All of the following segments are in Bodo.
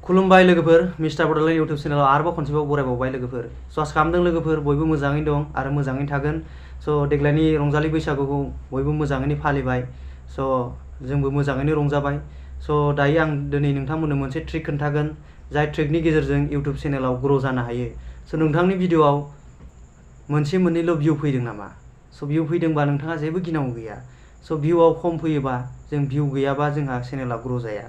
खुलुमबाय लोगोफोर मिस्टार बडोलेण्ड इउट्यूब चेनेलाव आरोबाव खनसेबाव बरायबावबाय लोगोफोर आसा खालामदों लोगोफोर बयबो मोजाङै दं आरो मोजाङै थागोन देग्लायनि रंजालि बैसागुखौ बयबो मोजाङैनो फालिबाय जोंबो मोजाङैनो रंजाबाय दायो आं दिनै नोंथांमोननो मोनसे ट्रिक खोन्थागोन जाय ट्रिकनि गेजेरजों इउट्यूब चेनेलाव ग्र' जानो हायो नोंथांनि भिडिअ'आव मोनसे मोननैल' भिउ फैदों नामा भिउ फैदोंबा नोंथाङा जेबो गिनांगौ गैया भिउआव खम फैयोबा जों भिउ गैयाबा जोंहा चेनेला ग्र' जाया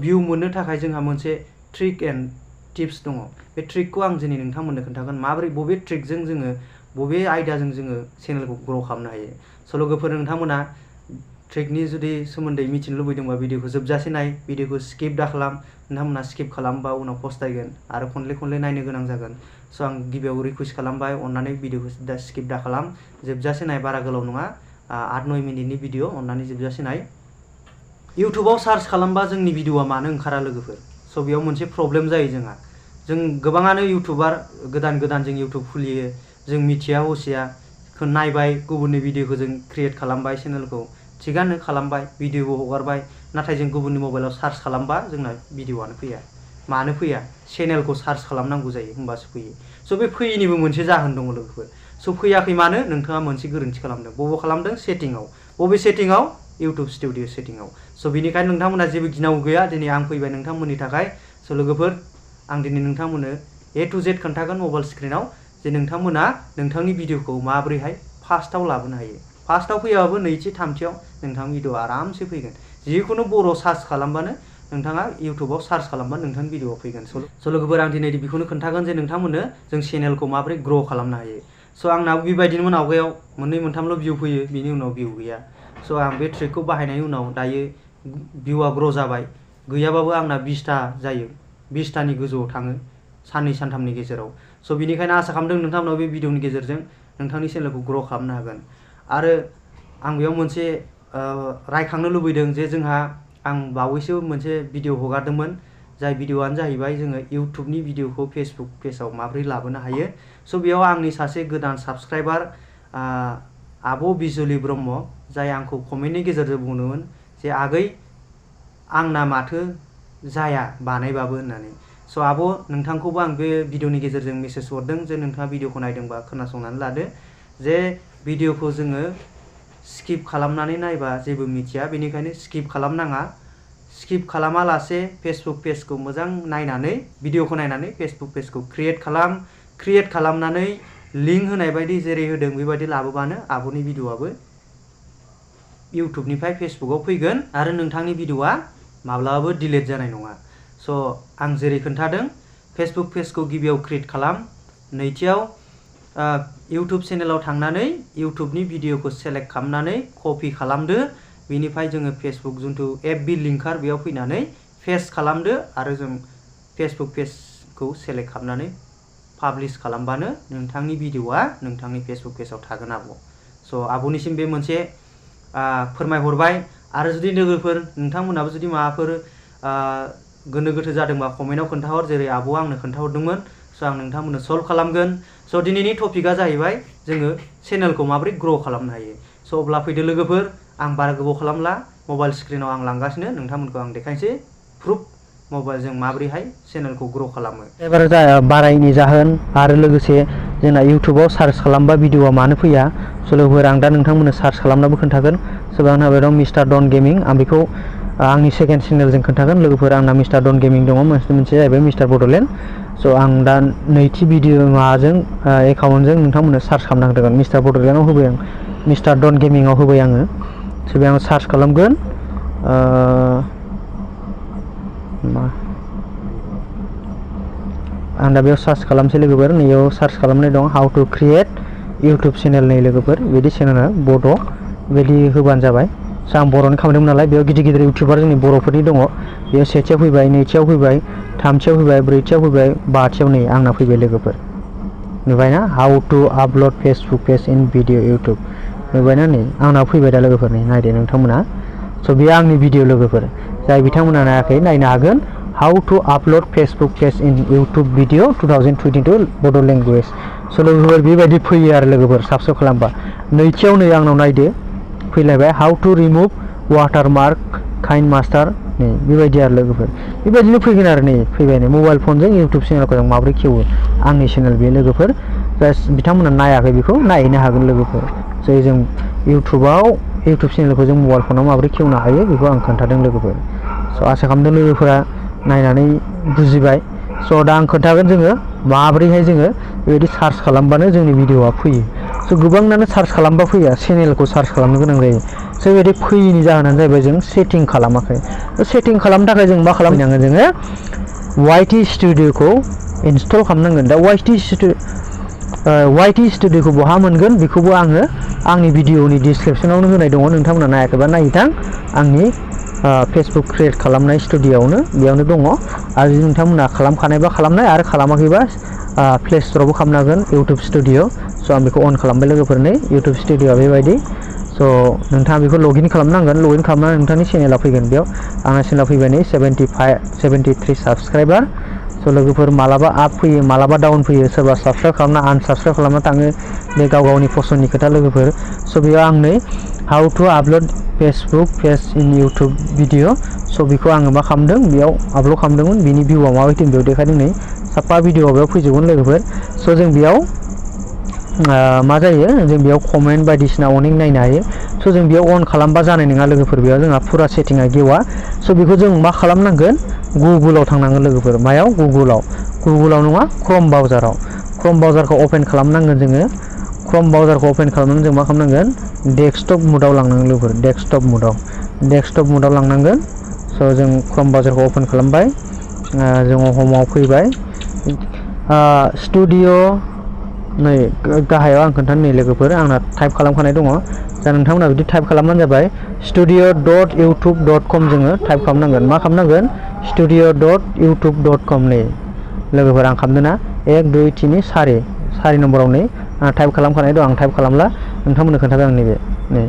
भिउ मोननो थाखाय जोंहा मोनसे ट्रिक एन्ड टिप्स दङ बे ट्रिकखौ आं दिनै नोंथांमोननो खोन्थागोन माबोरै बबे ट्रिकजों जोङो बबे आयदाजों जोङो चेनेलखौ ग्र' खालामनो हायो लोगोफोर नोंथांमोना ट्रिकनि जुदि सोमोन्दै मिथिनो लुबैदोंबा भिडिअखौ जोबजासे नाय भिडिअखौ स्किप दा खालाम नोंथांमोना स्किप खालामबा उनाव पस्तायगोन आरो खनले खनले नायनो गोनां जागोन आं गिबियाव रिकुवेस्ट खालामबाय अन्नानै भिडिअखौ दा स्किप दा खालाम जोबजासे नाय बारा गोलाव नङा 8-9 मिनिटनि भिडिअ अन्नानै जोबजासे नाय इउट्यूबाव सार्च खालामबा जोंनि भिडिअआ मानो ओंखारा लोगोफोर बेयाव मोनसे प्रब्लेम जायो जों गोबाङानो इउट्यूबार गोदान जों इउट्यूब खुलियो जों मिथिया हसिया नायबाय गुबुननि भिडिअखौ जों क्रिएट खालामबाय चेनेलखौ थिगानो खालामबाय भिडिअबो हगारबाय नाथाय जों गुबुननि मबाइलाव सार्च खालामबा जोंना भिडिअआनो फैया मानो फैया चेनेलखौ सार्च खालामनांगौ जायो होमबासो फैयो बे फैयिनिबो मोनसे जाहोन दङ लोगोफोर फैयाखै मानो नोंथाङा मोनसे गोरोन्थि खालामदों बबाव खालामदों सेटिंआव बबे सेटिंआव इउट्यूब स्टुडिअ सेटिंआव बेनिखायनो नोंथांमोना जेबो गिनांगौ गैया दिनै आं फैबाय नोंथांमोननि थाखाय लोगोफोर आं दिनै नोंथांमोननो A to Z खोन्थागोन मबाइल स्क्रिनाव जे नोंथांमोना नोंथांनि भिडिअखौ माबोरैहाय फार्स्टआव लाबोनो हायो फार्स्टआव फैयाबाबो नैथि थामथियाव नोंथांनि भिडिअ आरामसे फैगोन जिखुनु बर' सार्च खालामबानो नोंथाङा इउट्यूबाव सार्च खालामबानो नोंथांनि भिडिअ फैगोन लोगोफोर आं दिनै बेखौनो खोन्थागोन जे नोंथांमोननो जों चेनेलखौ माबोरै ग्र' खालामनो हायो आंना बेबायदिनोमोन आवगायाव मोननै मोनथामल' भिउ फैयो बिनि उनाव भिउ गैया आं बे ट्रिकखौ बाहायनायनि उनाव दायो भिउआ ग्र' जाबाय गैयाबाबो आंना 20टा जायो 20टानि गोजौआव थाङो साननै सानथामनि गेजेराव बेनिखायनो आसा खालामदों नोंथांमोनाव बे भिडिअनि गेजेरजों नोंथांनि चेनेलखौ ग्र' खालामनो हागोन आरो आं बेयाव मोनसे रायखांनो लुबैदों जे जोंहा आं बावैसो मोनसे भिडिअ हगारदोंमोन जाय भिडिअआनो जाहैबाय जोङो इउट्यूबनि भिडिअखौ फेसबुक पेजआव माबोरै लाबोनो हायो बेयाव आंनि सासे गोदान साबस्क्राइबार आब' बिजुलि ब्रह्म जाय आंखौ कमेन्टनि गेजेरजों बुंदोंमोन जे आगै आंना माथो जाया बानायबाबो होननानै आब' नोंथांखौबो आं बे भिडिअनि गेजेरजों मेसेज हरदों जे नोंथाङा भिडिअखौ नायदोंबा खोनासंनानै लादो जे भिडिअखौ जोङो स्किप खालामनानै नायबा जेबो मिथिया बेनिखायनो स्किप खालामनाङा स्किप खालामालासे फेसबुक पेजखौ मोजां नायनानै भिडिअखौ नायनानै फेसबुक पेजखौ क्रिएट खालामनानै लिंक होनाय बायदि जेरै होदों बेबायदि लाबोबानो आब'नि भिडिअआबो इउट्यूबनिफ्राय फेसबुकआव फैगोन आरो नोंथांनि भिडिअआ माब्लाबाबो डिलीट जानाय नङा आं जेरै खोन्थादों फेसबुक पेजखौ गिबियाव क्रिएट खालाम नैथियाव इउट्यूब चेनेलाव थांनानै इउट्यूबनि भिडिअखौ सेलेक्ट खालामनानै कपि खालामदो बेनिफ्राय जोङो फेसबुक जिथु FB लिंकार बेयाव फैनानै पेस्ट खालामदो आरो जों फेसबुक पेजखौ सेलेक्ट खालामनानै पाब्लिश खालामबानो नोंथांनि भिडिअआ नोंथांनि फेसबुक पेजाव थागोन आब'निसिम बे मोनसे फोरमायहरबाय आरो जुदि लोगोफोर नोंथांमोनाबो जुदि माबाफोर गोनो गोथो जादोंबा कमेन्टआव खोन्थाहर जेरै आब'आ आंनो खोन्थाहरदोंमोन आं नोंथांमोननो सल्भ खालामगोन दिनैनि टपिकआ जाहैबाय जोङो चेनेलखौ माबोरै ग्र' खालामनो हायो अब्ला फैदो लोगोफोर आं बारा गोबाव खालामला मबाइल स्क्रिनाव आं लांगासिनो नोंथांमोनखौ आं देखायनोसै प्रुफ मबाइलजों माबोरैहाय चेनेलखौ ग्र' खालामो एबार बारायनि जाहोन आरो लोगोसे जोंना इउट्यूबाव सार्च खालामबा भिडिअआ मानो फैया लोगोफोर आं दा नोंथांमोननो सार्च खालामनाबो खोन्थागोन आंना बे दं मिस्टार डन गेमिं आं बेखौ आंनि सेकेन्ड चेनेलजों खोन्थागोन लोगोफोर आंना मिस्टार डन गेमिं दङ मोनसे जाहैबाय मिस्टार बडोलेण्ड आं दा नैथि भिडिअ माबाजों एकाउन्टजों नोंथांमोननो सार्च खालामना होदोंमोन मिस्टार बडोलेण्डआव होबाय आं मिस्टार डन गेमिंआव होबाय आङो बेयाव आं सार्च खालामगोन आं दा बेयाव सार्च खालामसै लोगोफोर नैयाव सार्च खालामनाय दं हाउ टु क्रिएट इउट्यूब चेनेल नै लोगोफोर बिदि चेनेला बड' बिदि होबानो जाबाय आं बर'नि खालामदोंमोन नालाय बेयाव गिदिर इउट्यूबार जोंनि बर'फोरनि दङ बेयाव सेथियाव फैबाय नैथियाव फैबाय थामथियाव फैबाय ब्रैथियाव फैबाय बाथियाव नै आंना फैबाय लोगोफोर नुबायना how to upload Facebook page in video YouTube नुबायना नै आंनाव फैबाय दा लोगोफोर नै नायदो नोंथांमोना बेयो आंनि भिडिअ लोगोफोर जाय बिथांमोना नायाखै नायनो हागोन how to upload Facebook page in YouTube video 2022 Bodo' language लोगोफोर बेबायदि फैयो आरो लोगोफोर साबस्क्राइब खालामबा नैथियाव नै आंनाव नायदो फैलायबाय हाउ टु रिमुभ वाटारमार्क काइनमास्टार नै बेबायदि आरो लोगोफोर बेबायदिनो फैगोन आरो नै फैबाय नै मबाइल फनजों इउटुब चेनेलखौ जों माबोरै खेवो आंनि चेनेल बे लोगोफोर जास्ट बिथांमोना नायाखै बेखौ नायहैनो हागोन लोगोफोर जे जों इउटुब चेनेलखौ जों मबाइल फनाव माबोरै खेवनो हायो बेखौ आं खोन्थादों लोगोफोर स' आसा खालामदों लोगोफोरा नायनानै बुजिबाय स' दा आं खोन्थागोन जोङो माबोरैहाय जोङो बेबायदि सार्च खालामबानो जोंनि भिडिअआ फैयो स' गोबांनानो सार्च खालामबा फैया चेनेलखौ सार्च खालामनो गोनां जायो स' बेबायदि फैयैनि जाहोनानो जाहैबाय जों सेटिं खालामाखै सेटिं खालामनो थाखाय जों मा खालामनांगोन जोङो YT स्टुडिय'खौ इनस्टल खालामनांगोन दा YT स्टुडिय'खौ बहा मोनगोन बेखौबो आङो आंनि भिडिअनि डिसक्रिपसनावनो होनाय दङ नोंथांमोना नायाखैबा नायहैथां आंनि फेसबुक क्रिएट खालामनाय स्टुडिय'आवनो बेयावनो दङ आरो जुदि नोंथांमोना खालामखानायबा खालामनाय आरो खालामाखैबा प्ले स्ट'रावबो खालामनो हागोन इउटुब स्टुडिय' स' आं बेखौ अन खालामबाय लोगोफोर नै इउटुब स्टुडिय'आ बेबायदि स' नोंथाङा बेखौ लगइन खालामनांगोन लगइन खालामनानै नोंथांनि चेनेला फैगोन बेयाव आंना चेनेला फैबाय नै 73 साबस्क्राइबार स' लोगोफोर मालाबा आप फैयो मालाबा डाउन फैयो सोरबा साबस्क्राइब खालामना आनसाबस्क्राइब खालामना थाङो बे गाव गावनि पसन्दनि खोथा लोगोफोर स' बेयाव आं नै how to upload Facebook page इन इउटुब भिडिअ स' बेखौ आङो मा खालामदों बेयाव आपल'ड खालामदोंमोन बिनि भिउआ माबायदि बेयाव देखायदों नै साफा भिडिअ बेयाव फैजोबगोन लोगोफोर स' जों बेयाव मा जायो जों बेयाव कमेन्ट बायदिसिना अनेक नायनो हायो स' जों बेयाव अन खालामबा जानाय नङा लोगोफोर बेयाव जोंहा फुरा सेटिंआ गेवा स' बेखौ जों मा खालामनांगोन गुगोलाव थांनांगोन लोगोफोर मायाव गुगोलाव नङा क्रम ब्राउजारखौ अपेन खालामनांगोन जोङो क्रम ब्राउजारखौ अपेन खालामनानै जों मा खालामनांगोन डेस्कटप मुडाव लांनांगोन लोगोफोर डेस्कटप मुडाव लांनांगोन स' जों क्रम ब्राउजारखौ अपेन खालामबाय जोङो हमाव फैबाय स्टुडिय' नै गाहायाव आं खोन्थानो नै लोगोफोर आंना टाइप खालामखानाय दङ दा नोंथांमोना बिदि टाइप खालामबानो जाबाय studio.youtube.com जोङो टाइप खालामनांगोन मा खालामनांगोन studio.youtube.com नै लोगोफोर आं खालामदों ना 1 2 3 4 नम्बराव नै आं टाइप खालामखानाय दं आं टाइप खालामला नोंथांमोननो खोन्थादों आं नैबे नै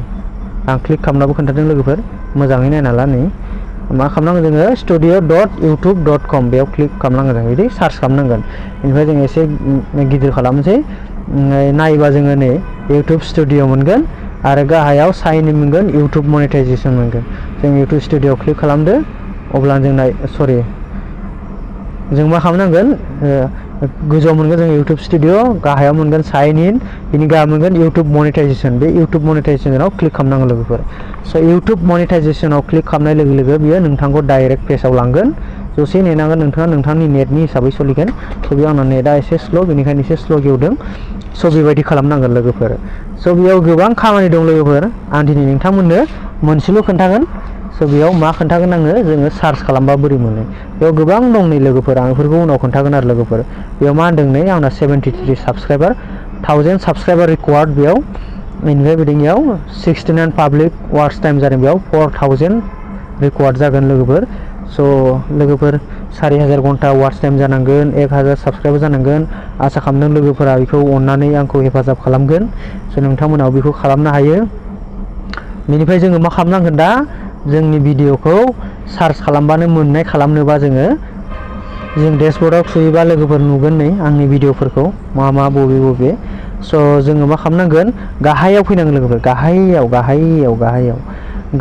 आं क्लिक खालामनाबो खोन्थादों लोगोफोर मोजाङै नायना ला नै मा खालामनांगोन जोङो studio.youtube.com बेयाव क्लिक खालामनांगोन जों बिदि सार्च खालामनांगोन बेनिफ्राय जों एसे गिदिर खालामनोसै नायोबा जोङो नै इउटुब स्टुडिय' मोनगोन आरो गाहायाव साइन इन मोनगोन इउटुब मनेटाइजेसन मोनगोन जों इउटुब स्टुडिय'आव क्लिक खालामदो अब्ला जों जों मा खालामनांगोन गोजौआव मोनगोन जों इउटुब स्टुडिय' गाहायाव मोनगोन साइन इन बिनि गाहायाव मोनगोन इउटुब मनेटाइजेसन बे इउटुब मनेटाइजेसनाव क्लिक खालामनांगौ लोगोफोर स' इउटुब मनेटाइजेसनाव क्लिक खालामनाय लोगो लोगो बियो नोंथांखौ डाइरेक्ट पेजाव लांगोन दसे नेनांगोन नोंथाङा नोंथांनि नेटनि हिसाबै सोलिगोन स' बेयाव आंना नेटआ एसे स्ल' बेनिखायनो एसे स्ल' गेवदों स' बेबायदि खालामनांगोन लोगोफोर स' बेयाव गोबां खामानि दं लोगोफोर आं दिनै नोंथांमोननो मोनसेल' खोन्थागोन स' बेयाव मा खोन्थागोन आङो जोङो सार्च खालामबा बोरै मोनो बेयाव गोबां दं नै लोगोफोर आं बेफोरखौ उनाव खोन्थागोन आरो लोगोफोर बेयाव मा होनदों नै आंना 73 साबस्क्राइबार 1000 साबस्क्राइबार रिकवार्ड बेयाव बेनिफ्राय बिदियाव 69 पाब्लिक वाच टाइम जादों बेयाव 4000 रिकवार्ड जागोन लोगोफोर स' लोगोफोर 4000 घन्टा वाच टाइम जानांगोन 1000 साबस्क्राइबार जानांगोन आसा खालामदों लोगोफोरा बेखौ अननानै आंखौ हेफाजाब खालामगोन स' नोंथांमोनाव बेखौ खालामनो हायो बेनिफ्राय जोङो मा खालामनांगोन दा जोंनि भिडिअखौ सार्च खालामबानो मोननाय खालामनोबा जों डेशबर्डआव थुयोबा लोगोफोर नुगोन नै आंनि भिडिअफोरखौ मा बबे स' जोङो मा खालामनांगोन गाहायाव फैनांगोन लोगोफोर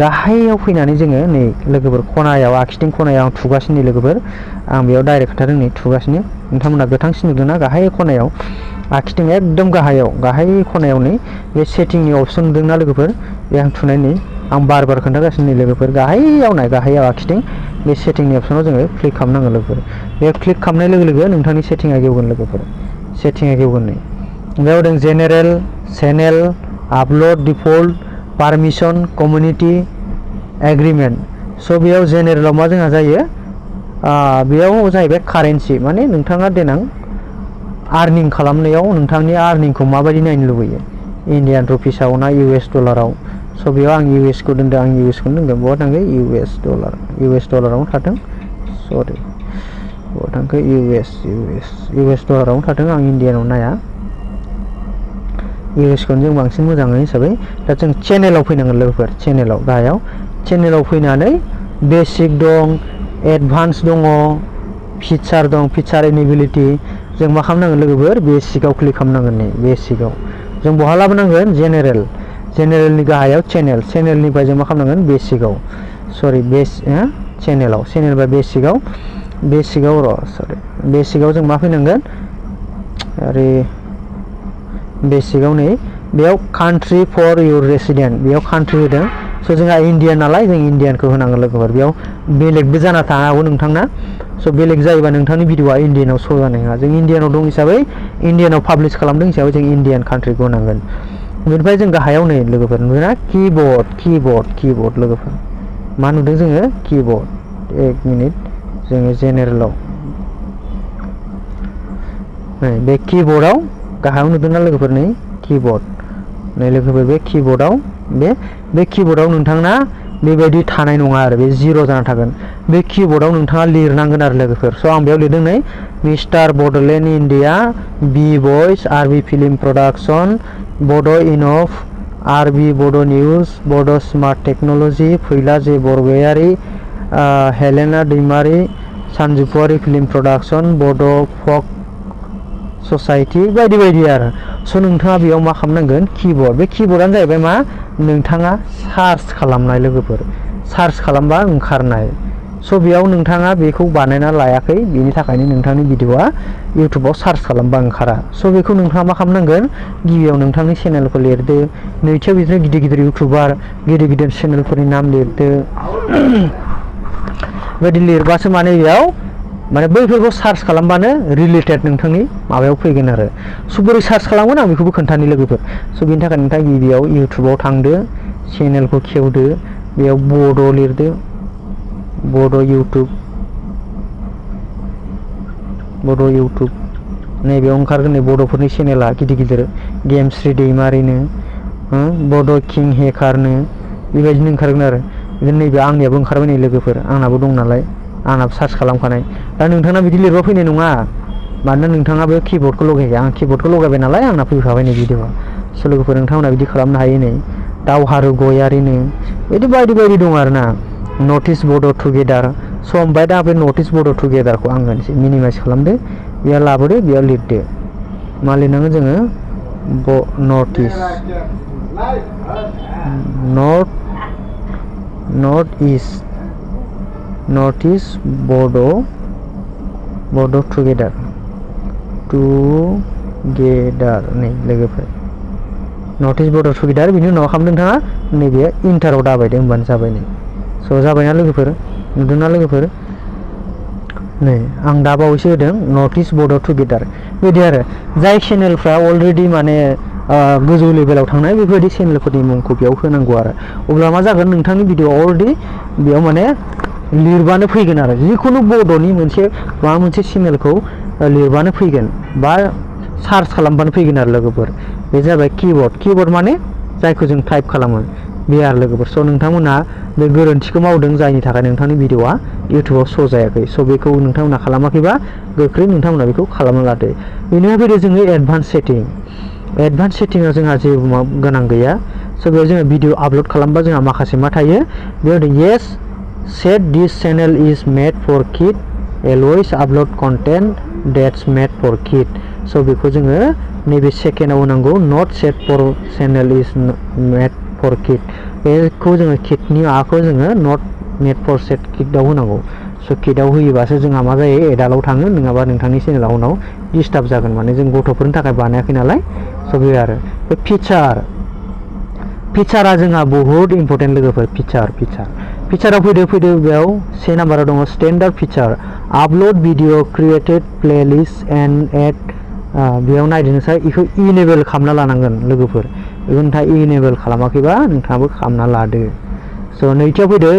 गाहायाव फैनानै जोङो नै लोगोफोर खनायाव आखिथिं खनायाव आं थुगासिनो लोगोफोर आं बेयाव डाइरेक्ट खोन्थादों नै थुगासिनो नोंथांमोना गोथांसिन नुदोंना गाहाय खनायाव आखिथिं एकदम गाहाय खनायाव नै बे सेटिंनि अपसन नुदोंना लोगोफोर बे आं थुनाय नै आं बार खोन्थागासिनो नै लोगोफोर गाहायाव आखिथिं बे सेटिंनि अपसनाव जोङो क्लिक खालामनांगोन लोगोफोर बे क्लिक खालामनाय लोगो लोगो नोंथांनि सेटिंआ गेवगोन लोगोफोर नै बेयाव दं general channel upload default permission community agreement स' बेयाव जेनेरेलाव मा जोंहा जायो बेयाव जाहैबाय कारेन्सि माने नोंथाङा देनां आर्निं खालामनायाव नोंथांनि आर्निंखौ माबायदि नायनो लुबैयो इण्डियान रुपिसाव ना US डलाराव स' बेयाव आं US खौ दोनदों आं US खौनो दोनगोन बहा थांखो US डलारावनो थाथों सरि बहा थांखो US डलारावनो थाथों आं इण्डियानाव नाया US खौनो जों बांसिन मोजाङै हिसाबै दा जों चेनेलाव फैनांगोन लोगोफोर गाहायाव चेनेलाव फैनानै बेसिक दं एडभान्स दङ फिचार इनेबिलिटि जों मा खालामनांगोन लोगोफोर बेसिकआव क्लिक खालामनांगोन नै बेसिकआव जों बहा लाबोनांगोन जेनेरेलनि गाहायाव चेनेलनिफ्राय जों मा खालामनांगोन बेसिकआव चेनेल बा बेसिकआव र' सरि बेसिकआव जों मा फैनांगोन आरो बेसिकआव नै बेयाव कान्ट्रि फर इउर रेसिडेन्ट बेयाव कान्ट्रि होदों स' जोंहा इण्डियान नालाय जों इण्डियानखौ होनांगोन लोगोफोर बेयाव बेलेगबो जाना थानो हागौ नोंथांना स' बेलेग जायोबा नोंथांनि भिडिअआ इण्डियानाव श' जानाय नङा जों इण्डियानाव दं हिसाबै इण्डियानाव पाब्लिश खालामदों हिसाबै जों इण्डियान कान्ट्रिखौ होनांगोन बेनिफ्राय जों गाहायाव नै लोगोफोर नुदोंना किबोर्ड लोगोफोर मा नुदों जोङो किबोर्ड एक मिनिट जोङो जेनेरेलाव नै बे किबोर्डआव गाहायाव नुदोंना लोगोफोर नै किबोर्ड नै लोगोफोर बे किबोर्डआव नोंथांना बेबायदि थानाय नङा आरो बे जिर' जाना थागोन बे किबोर्डआव नोंथाङा लिरनांगोन आरो लोगोफोर स' आं बेयाव लिरदों नै मिस्टार बड'लेण्ड इण्डिया बि भइस आरबि फिल्म प्रडाक्सन बड' इनफ आरबि बड' निउज बड' स्मार्ट टेक्न'लजि फैला जे बरगयारि हेलेना दैमारि सानजौफुआरि फिल्म प्रडाक्सन बड' फक ससाइटि बायदि बायदि आरो स' नोंथाङा बेयाव मा खालामनांगोन किबोर्ड बे किबोर्डआनो जाहैबाय मा नोंथाङा सार्च खालामनाय लोगोफोर सार्च खालामबा ओंखारनाय स' बेयाव नोंथाङा बेखौ बानायना लायाखै बेनि थाखायनो नोंथांनि भिडिअआ इउटुबाव सार्च खालामबा ओंखारा स' बेखौ नोंथाङा मा खालामनांगोन गिबियाव नोंथांनि चेनेलखौ लिरदो नैथियाव बिदिनो गिदिर इउटुबार गिदिर चेनेलफोरनि नाम लिरदो बेबायदि लिरबासो माने बेयाव माने बैफोरखौ सार्च खालामबानो रिलेटेड नोंथांनि माबायाव फैगोन आरो स' बोरै सार्च खालामगोन आं बेखौबो खोन्थानि लोगोफोर स' बेनि थाखाय नोंथाङा गिबियाव इउटुबाव थांदो चेनेलखौ खेवदो बेयाव बड' लिरदो बड' इउटुब नैबेयाव ओंखारगोन नै बड'फोरनि चेनेला गिदिर गेमस्रि दैमारिनो बड' किं हेकारनो बेबायदिनो ओंखारगोन आरो बिदिनो नैबे आंनियाबो ओंखारबाय नै लोगोफोर आंनाबो दं नालाय आंनाबो सार्च खालामखानाय दा नोंथाङा बिदि लिरबा फैनाय नङा मानोना नोंथाङा बे किबोर्डखौ लगायाखै आं किबोर्डखौ लगायबाय नालाय आंना फैखाबाय नै भिडिअआ स' लोगोफोर नोंथांमोना बिदि खालामनो हायो नै दावहारु गयारिनो बिदि बायदि दं आरो ना नटिस बड' टुगेदार स' ओमफ्राय दा बे नटिस बड' टुगेदारखौ आं होनोसै मिनिमाइज खालामदो बेयाव लाबोदो बेयाव लिरदो मा लिरनांगोन जोङो नर्थ इस्ट बड' टुगेदार नै लोगोफोर नर्थ इस्ट बड' टुगेदार बिनि उनाव खालामदों नोंथाङा नैबे इन्टाराव दाबायदो होनबानो जाबाय नै स' जाबायना लोगोफोर नुदोंना लोगोफोर नै आं दा बावैसो होदों नर्थ इस्ट बड' टुगेदार बिदि आरो जाय चेनेलफ्रा अलरेडि माने गोजौ लेभेलाव थांनाय बेफोरबायदि चेनेलफोरनि मुंखौ बेयाव होनांगौ आरो अब्ला मा जागोन नोंथांनि भिडिअ अलरेडि बेयाव माने लिरबानो फैगोन आरो जिखुनु बड'नि माबा मोनसे चेनेलखौ लिरबानो फैगोन बा सार्च खालामबानो फैगोन आरो लोगोफोर बे जाबाय किबोर्ड माने जायखौ जों टाइप खालामो बे आरो लोगोफोर स' नोंथांमोना बे गोरोन्थिखौ मावदों जायनि थाखाय नोंथांनि भिडिअआ इउटुबाव श' जायाखै स' बेखौ नोंथांमोना खालामाखैबा गोख्रै नोंथांमोना बेखौ खालामना लादो बेनिफ्राय फैदो जोङो एडभान्स सेटिंआव जोंहा जेबो गोनां गैया स' बेयाव जोङो भिडिअ आपल'ड खालामबा जोंहा माखासे मा थायो बेयाव yes set this channel is made for kid always upload content that's made for kid so बेखौ जोङो नैबे सेकेन्डआव होनांगौ not set for channel is made for kid बेखौ जोङो किडनि माबाखौ जोङो not made for set किडआव होनांगौ स' किडआव होयोबासो जोंहा मा जायो एडाल्टआव थाङो नङाबा नोंथांनि चेनेलाव उनाव डिस्टार्ब जागोन माने जों गथ'फोरनि थाखाय बानायाखै नालाय स' बे आरो बे फिचारा जोंहा बहुत इम्पर्टेन्ट लोगोफोर फिचाराव फैदो बेयाव से नाम्बाराव दङ स्टेन्डार्ड फिचार आपल'ड video created playlist and add बेयाव नायदो नोंसोर बेखौ इनेबल खालामना लानांगोन लोगोफोर बेखौ नोंथाङा इनेबल खालामाखैबा नोंथाङाबो खालामना लादो स' नैथियाव फैदो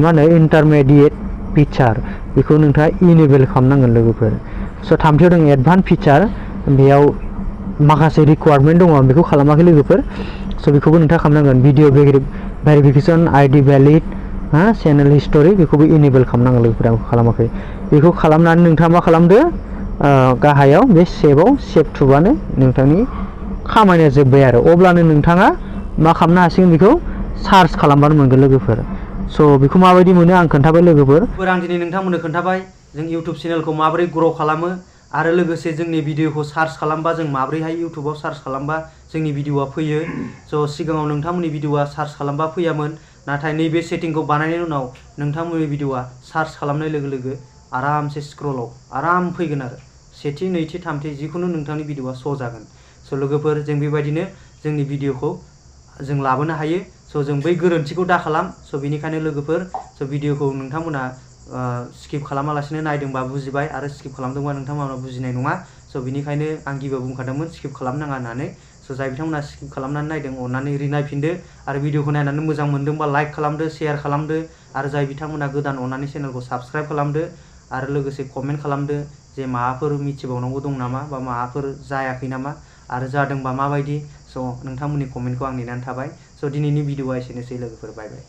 मा होनो इन्टारमेडिएट फिचार बेखौ नोंथाङा इनेबल खालामनांगोन लोगोफोर स' थामथियाव दङ एडभान्स फिचार बेयाव माखासे रिक्वायरमेन्ट दङ बेखौ खालामाखै लोगोफोर स' बेखौबो नोंथाङा खालामनांगोन video verification ID valid channel history बेखौबो इनेबल खालामनांगोन लोगोफोर आं खालामाखै बेखौ खालामनानै नोंथाङा मा खालामदो गाहायाव बे सेभ थुबानो नोंथांनि खामानिया जोब्बाय आरो अब्लानो नोंथाङा मा खालामनो हासिगोन बेखौ सार्च खालामबानो मोनगोन लोगोफोर स' बेखौ माबायदि मोनो आं खोन्थाबाय लोगोफोर आं दिनै नोंथांमोननो खोन्थाबाय जों इउटुब चेनेलखौ माबोरै ग्र' खालामो आरो लोगोसे जोंनि भिडिअखौ सार्च खालामबा जों माबोरैहाय इउटुबाव सार्च खालामबा जोंनि भिडिअआ फैयो स' सिगाङाव नोंथांमोननि भिडिअआ सार्च खालामबा फैयामोन नाथाय नैबे सेटिंखौ बानायनायनि उनाव नोंथांमोननि भिडिअआ सार्च खालामनाय लोगो लोगो आरामसे स्क्रलाव आराम फैगोन आरो सेथि नैथि थामथि जिखुनु नोंथांनि भिडिअआ श' जागोन। स' लोगोफोर जों बेबायदिनो जोंनि भिडिअखौ जों लाबोनो हायो। स' जों बै गोरोन्थिखौ दा खालाम। स' बेनिखायनो लोगोफोर स' भिडिअखौ नोंथांमोना स्किप खालामालासिनो नायदोंबा बुजिबाय आरो स्किप खालामदोंबा नोंथांमोना बुजिनाय नङा। स' बेनिखायनो आं गिबियाव बुंखादोंमोन स्किप खालामनाङा होननानै। स' जाय बिथांमोना स्किप खालामनानै नायदों अननानै रिनायफिनदो आरो भिडिअखौ नायनानै मोजां मोनदोंबा लाइक खालामदो, शेयार खालामदो आरो जाय बिथांमोना गोदान अननानै चेनेलखौ साबस्क्राइब खालामदो आरो लोगोसे कमेन्ट खालामदो जे माबाफोर मिथिबावनांगौ दं नामा बा माबाफोर जायाखै नामा आरो जादोंबा माबायदि। स' नोंथांमोननि कमेन्टखौ आं नेनानै थाबाय। स' दिनैनि भिडिअआ एसेनोसै लोगोफोर, बाय बाय।